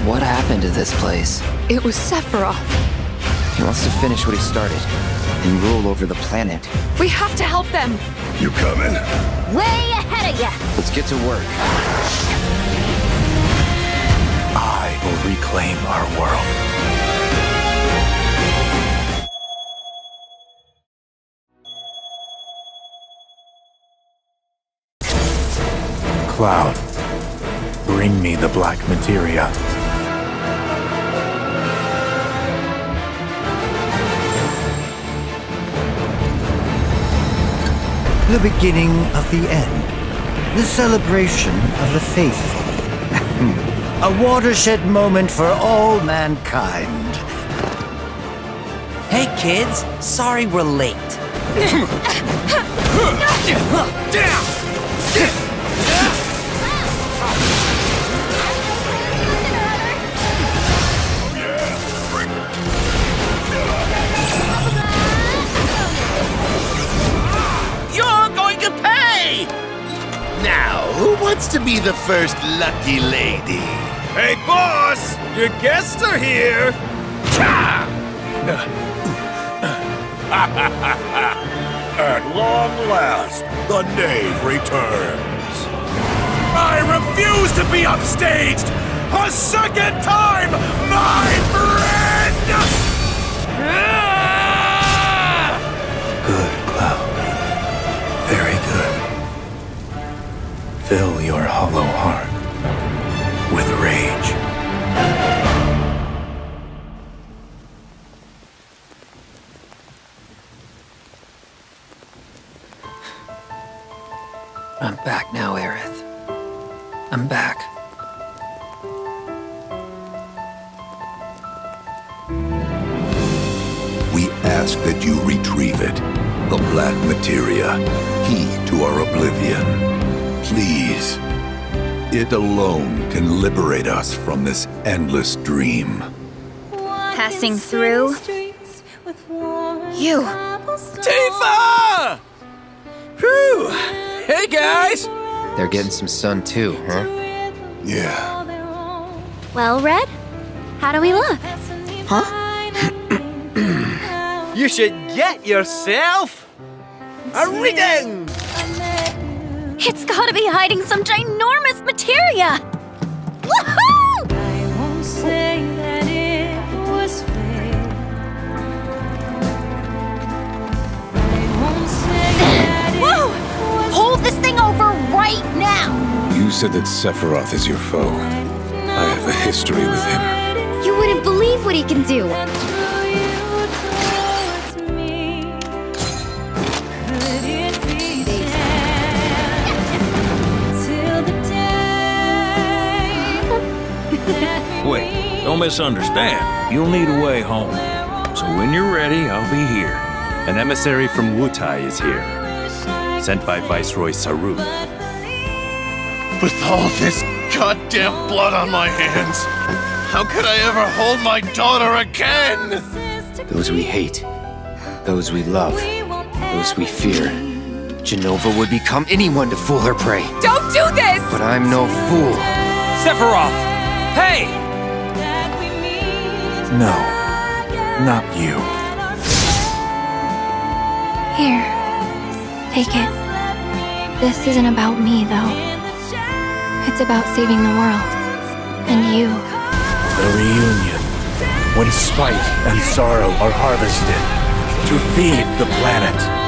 What happened to this place? It was Sephiroth. He wants to finish what he started and rule over the planet. We have to help them. You coming? Way ahead of ya! Let's get to work. I will reclaim our world. Cloud, bring me the black materia. The beginning of the end. The celebration of the faithful. A watershed moment for all mankind. Hey kids, sorry we're late. You're going to pay! Now, who wants to be the first lucky lady? Hey, boss! Your guests are here! At long last, the knave returns. I refuse to be upstaged a second time, my friend! Good, Cloud. Very good. Fill your hollow heart with rage. I'm back now, Aerith. I'm back. We ask that you retrieve it. The black materia, key to our oblivion. Please. It alone can liberate us from this endless dream. Passing through. You. Tifa! Whew! Hey, guys! They're getting some sun too, huh? Yeah. Well, Red? How do we look? Huh? You should get yourself a reading! It's gotta be hiding some ginormous materia! Woohoo! I won't say that it was fate. I won't say that Whoa! Hold this thing over right now! You said that Sephiroth is your foe. I have a history with him. You wouldn't believe what he can do! Wait, don't misunderstand. You'll need a way home. So when you're ready, I'll be here. An emissary from Wutai is here, sent by Viceroy Sarut. With all this goddamn blood on my hands, how could I ever hold my daughter again? Those we hate, those we love, those we fear. Jenova would become anyone to fool her prey. Don't do this! But I'm no fool. Sephiroth! Hey! No, not you. Here. Take it. This isn't about me, though. It's about saving the world. And you. The reunion, when spite and sorrow are harvested to feed the planet.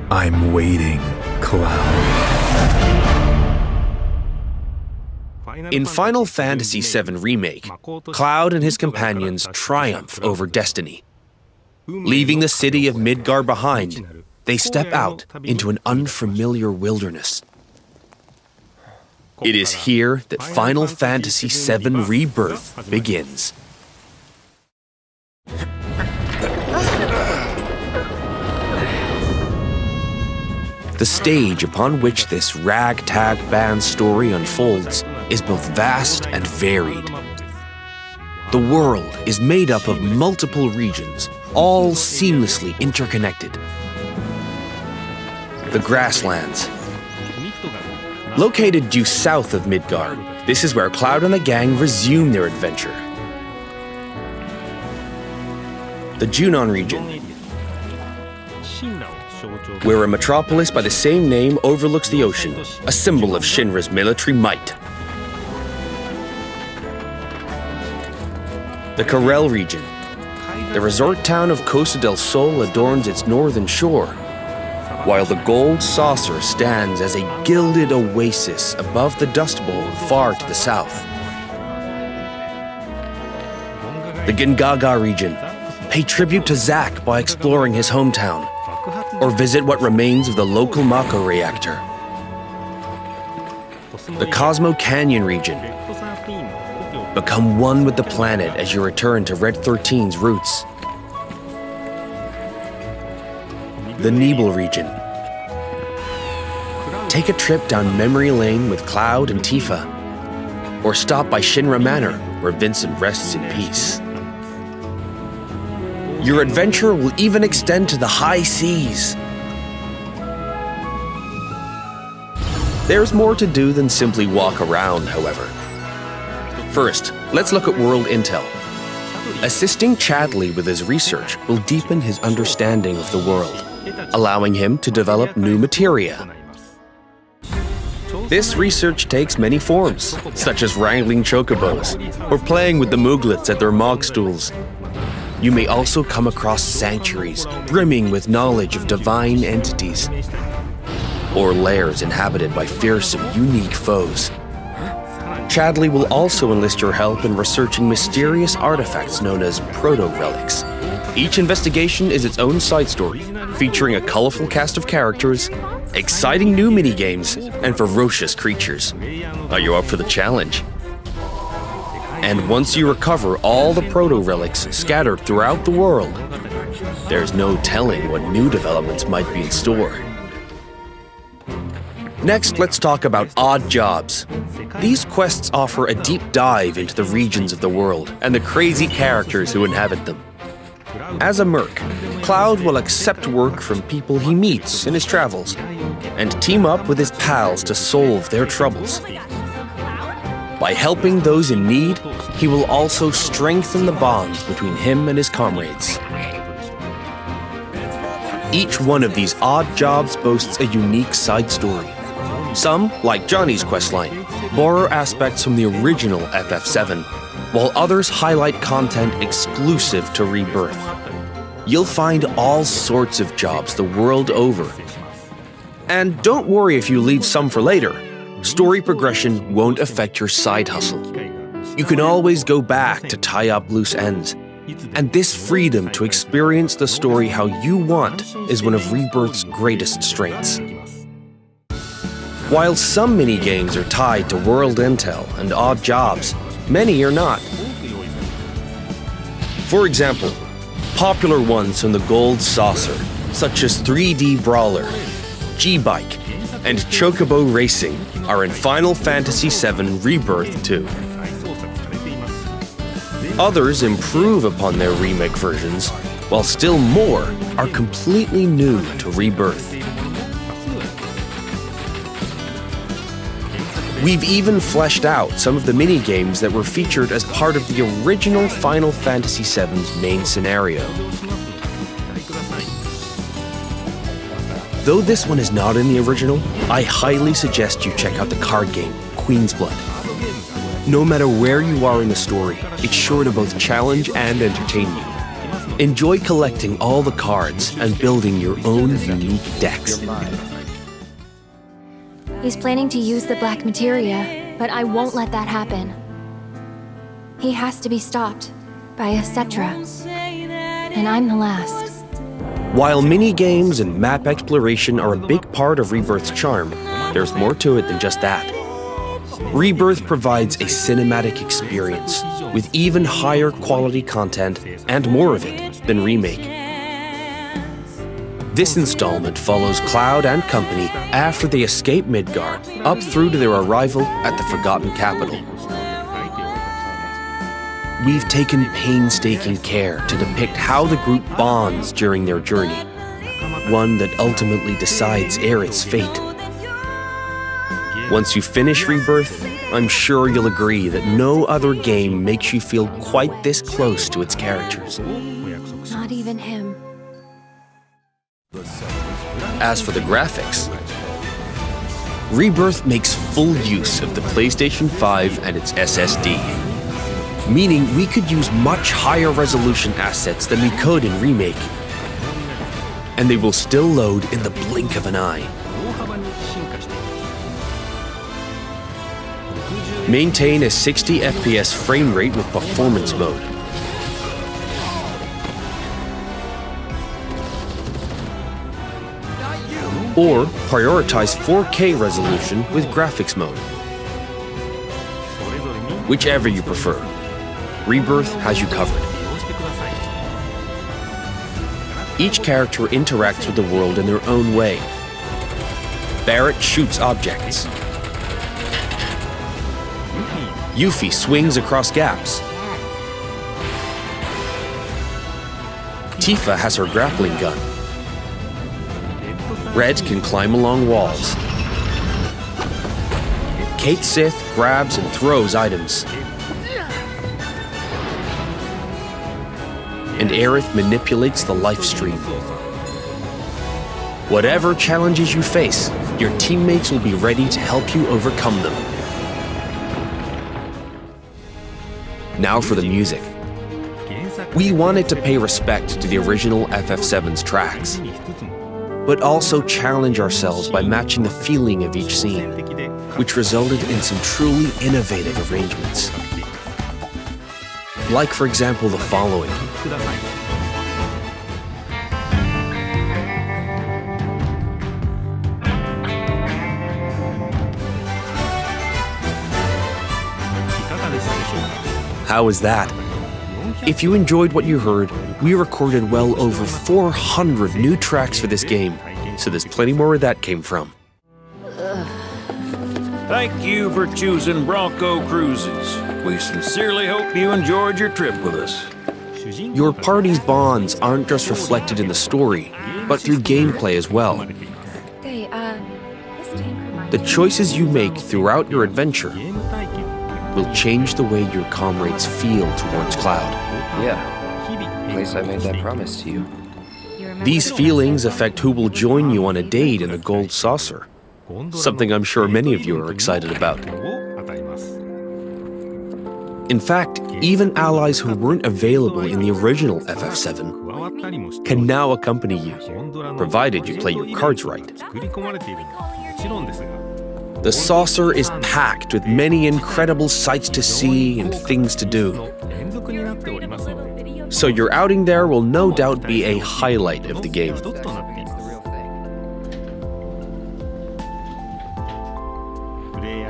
I'm waiting, Cloud. In Final Fantasy VII Remake, Cloud and his companions triumph over destiny. Leaving the city of Midgar behind, they step out into an unfamiliar wilderness. It is here that Final Fantasy VII Rebirth begins. The stage upon which this ragtag band story unfolds is both vast and varied. The world is made up of multiple regions, all seamlessly interconnected. The Grasslands. Located due south of Midgard, this is where Cloud and the gang resume their adventure. The Junon region, where a metropolis by the same name overlooks the ocean, a symbol of Shinra's military might. The Karel region. The resort town of Costa del Sol adorns its northern shore, while the Gold Saucer stands as a gilded oasis above the Dust Bowl far to the south. The Gingaga region. Pay tribute to Zack by exploring his hometown, or visit what remains of the local Mako reactor. The Cosmo Canyon region. Become one with the planet as you return to Red 13's roots. The Nibel region. Take a trip down memory lane with Cloud and Tifa, or stop by Shinra Manor, where Vincent rests in peace. Your adventure will even extend to the high seas. There's more to do than simply walk around, however. First, let's look at world intel. Assisting Chadley with his research will deepen his understanding of the world, allowing him to develop new materia. This research takes many forms, such as wrangling chocobos, or playing with the Mooglets at their Mog stools. You may also come across sanctuaries brimming with knowledge of divine entities, or lairs inhabited by fearsome, unique foes. Chadley will also enlist your help in researching mysterious artifacts known as proto-relics. Each investigation is its own side story, featuring a colorful cast of characters, exciting new minigames, and ferocious creatures. Are you up for the challenge? And once you recover all the proto-relics scattered throughout the world, there's no telling what new developments might be in store. Next, let's talk about odd jobs. These quests offer a deep dive into the regions of the world and the crazy characters who inhabit them. As a merc, Cloud will accept work from people he meets in his travels and team up with his pals to solve their troubles. By helping those in need, he will also strengthen the bonds between him and his comrades. Each one of these odd jobs boasts a unique side story. Some, like Johnny's questline, borrow aspects from the original FF7, while others highlight content exclusive to Rebirth. You'll find all sorts of jobs the world over. And don't worry if you leave some for later. Story progression won't affect your side hustle. You can always go back to tie up loose ends. And this freedom to experience the story how you want is one of Rebirth's greatest strengths. While some minigames are tied to world intel and odd jobs, many are not. For example, popular ones from the Gold Saucer, such as 3D Brawler, G-Bike, and Chocobo Racing, are in Final Fantasy VII Rebirth 2. Others improve upon their remake versions, while still more are completely new to Rebirth. We've even fleshed out some of the mini-games that were featured as part of the original Final Fantasy VII's main scenario. Though this one is not in the original, I highly suggest you check out the card game, Queen's Blood. No matter where you are in the story, it's sure to both challenge and entertain you. Enjoy collecting all the cards and building your own unique decks. He's planning to use the black materia, but I won't let that happen. He has to be stopped by Etc. And I'm the last. While mini-games and map exploration are a big part of Rebirth's charm, there's more to it than just that. Rebirth provides a cinematic experience with even higher quality content and more of it than Remake. This installment follows Cloud and company after they escape Midgar up through to their arrival at the Forgotten Capital. We've taken painstaking care to depict how the group bonds during their journey, one that ultimately decides Aerith's fate. Once you finish Rebirth, I'm sure you'll agree that no other game makes you feel quite this close to its characters. Not even him. As for the graphics, Rebirth makes full use of the PlayStation 5 and its SSD, meaning we could use much higher resolution assets than we could in Remake, and they will still load in the blink of an eye. Maintain a 60 FPS frame rate with performance mode. Or prioritize 4K resolution with graphics mode. Whichever you prefer, Rebirth has you covered. Each character interacts with the world in their own way. Barrett shoots objects. Yuffie swings across gaps. Tifa has her grappling gun. Red can climb along walls. Cait Sith grabs and throws items. And Aerith manipulates the life stream. Whatever challenges you face, your teammates will be ready to help you overcome them. Now for the music. We wanted to pay respect to the original FF7's tracks, but also challenge ourselves by matching the feeling of each scene, which resulted in some truly innovative arrangements. Like, for example, the following. How was that? If you enjoyed what you heard, we recorded well over 400 new tracks for this game, so there's plenty more where that came from. Thank you for choosing Bronco Cruises. We sincerely hope you enjoyed your trip with us. Your party's bonds aren't just reflected in the story, but through gameplay as well. The choices you make throughout your adventure will change the way your comrades feel towards Cloud. Yeah, place I made that promise to you. These feelings affect who will join you on a date in the Gold Saucer, something I'm sure many of you are excited about. In fact, even allies who weren't available in the original FF7 can now accompany you, provided you play your cards right. The saucer is packed with many incredible sights to see and things to do. So your outing there will no doubt be a highlight of the game.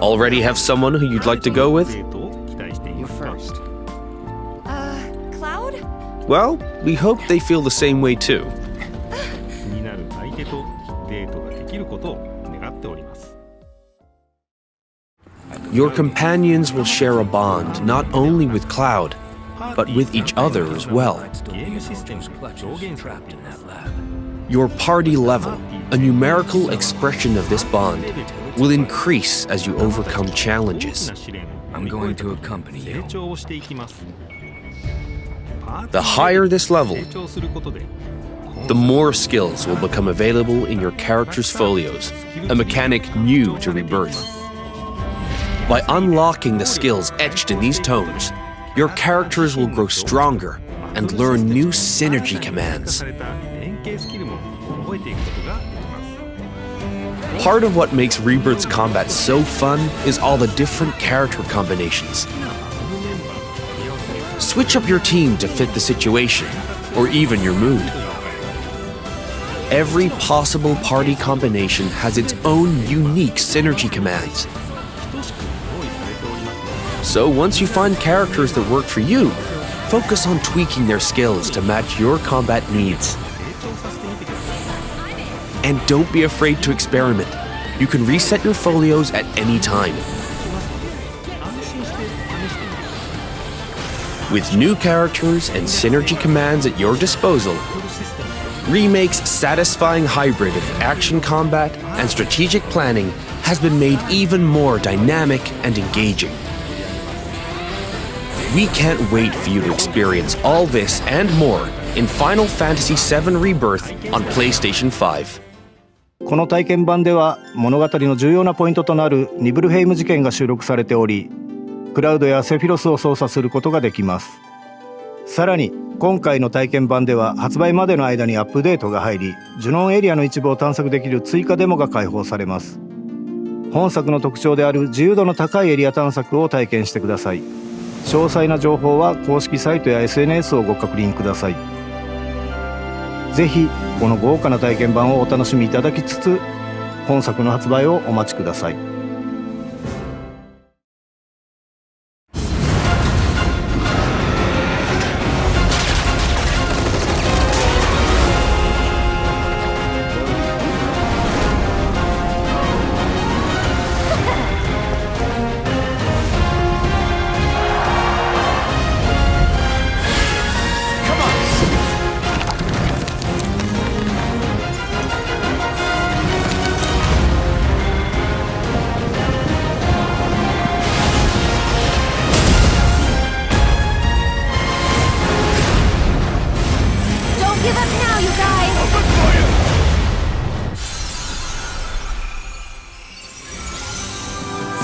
Already have someone who you'd like to go with? You first. Cloud? Well, we hope they feel the same way too. Your companions will share a bond not only with Cloud, but with each other as well. Your party level, a numerical expression of this bond, will increase as you overcome challenges. I'm going to accompany you. The higher this level, the more skills will become available in your character's folios, a mechanic new to Rebirth. By unlocking the skills etched in these tones, your characters will grow stronger and learn new synergy commands. Part of what makes Rebirth's combat so fun is all the different character combinations. Switch up your team to fit the situation, or even your mood. Every possible party combination has its own unique synergy commands, So once you find characters that work for you, focus on tweaking their skills to match your combat needs. And don't be afraid to experiment. You can reset your folios at any time. With new characters and synergy commands at your disposal, Remake's satisfying hybrid of action combat and strategic planning has been made even more dynamic and engaging. We can't wait for you to experience all this and more in Final Fantasy VII Rebirth on PlayStation 5. この体験版では物語の重要なポイントとなるニブルヘイム事件が収録されており、クラウドやセフィロスを操作することができます。さらに今回の体験版では発売までの間にアップデートが入り、ジュノンエリアの一部を探索できる追加デモが開放されます。本作の特徴である自由度の高いエリア探索を体験してください。詳細な情報は公式サイトや SNS をご確認ください。ぜひこの豪華な体験版をお楽しみいただきつつ、本作の発売をお待ちください。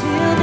Till